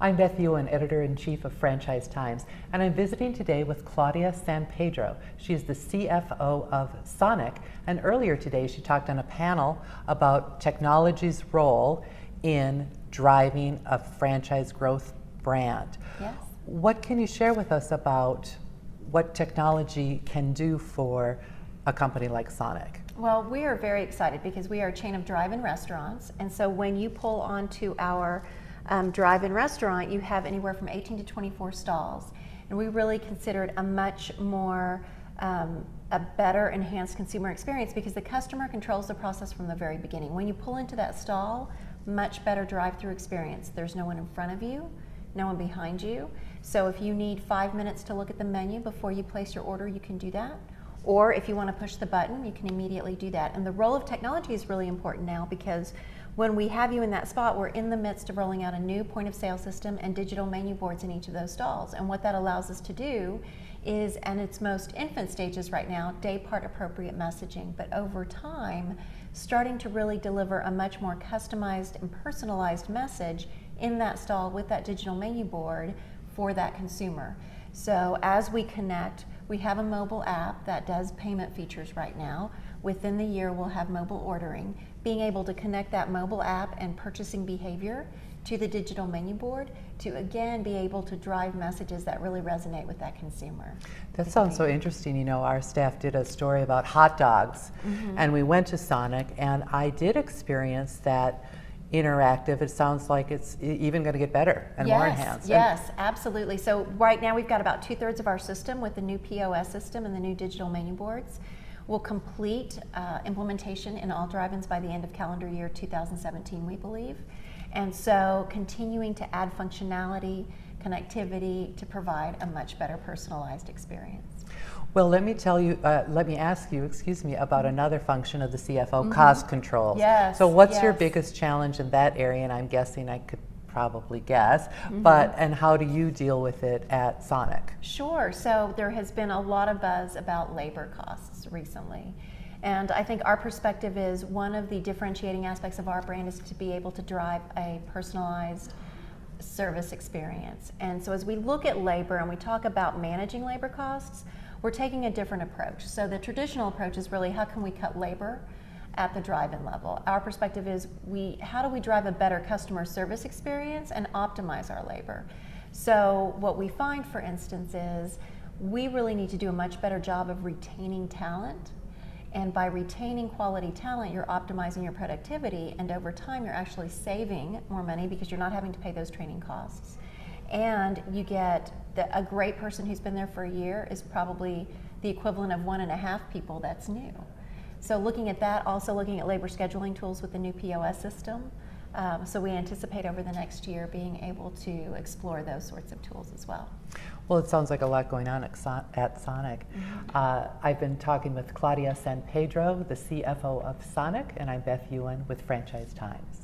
I'm Beth Ewen, Editor-in-Chief of Franchise Times, and I'm visiting today with Claudia San Pedro. She is the CFO of Sonic, and earlier today she talked on a panel about technology's role in driving a franchise growth brand. Yes. What can you share with us about what technology can do for a company like Sonic? Well, we are very excited because we are a chain of drive-in restaurants, and so when you pull onto our drive-in restaurant, you have anywhere from 18 to 24 stalls, and we really consider it a much more a better enhanced consumer experience because the customer controls the process from the very beginning. When you pull into that stall, much better drive-through experience. There's no one in front of you, no one behind you, so if you need 5 minutes to look at the menu before you place your order, you can do that. Or if you want to push the button, you can immediately do that. And the role of technology is really important now because when we have you in that spot, we're in the midst of rolling out a new point of sale system and digital menu boards in each of those stalls. And what that allows us to do is, and its most infant stages right now, day part appropriate messaging. But over time, starting to really deliver a much more customized and personalized message in that stall with that digital menu board for that consumer. So as we connect, we have a mobile app that does payment features right now. Within the year, we'll have mobile ordering. Being able to connect that mobile app and purchasing behavior to the digital menu board to again be able to drive messages that really resonate with that consumer. That sounds so interesting. You know, our staff did a story about hot dogs, and we went to Sonic, and I did experience that interactive. It sounds like it's even going to get better and more enhanced. Yes, absolutely. So right now we've got about 2/3 of our system with the new POS system and the new digital menu boards. We'll complete implementation in all drive-ins by the end of calendar year 2017, we believe. And so continuing to add functionality, connectivity to provide a much better personalized experience. Well, let me ask you, about another function of the CFO, cost controls. Yes. So what's your biggest challenge in that area? And I'm guessing I could probably guess, and how do you deal with it at Sonic? Sure, so there has been a lot of buzz about labor costs recently. And I think our perspective is one of the differentiating aspects of our brand is to be able to drive a personalized service experience. And so as we look at labor and we talk about managing labor costs, we're taking a different approach. So the traditional approach is really how can we cut labor at the drive-in level. Our perspective is how do we drive a better customer service experience and optimize our labor. So what we find, for instance, is we really need to do a much better job of retaining talent. And by retaining quality talent, you're optimizing your productivity, and over time you're actually saving more money because you're not having to pay those training costs. And you get a great person who's been there for a year is probably the equivalent of 1.5 people that's new. So looking at that, also looking at labor scheduling tools with the new POS system. So we anticipate over the next year being able to explore those sorts of tools as well. Well, it sounds like a lot going on at Sonic. I've been talking with Claudia San Pedro, the CFO of Sonic, and I'm Beth Ewen with Franchise Times.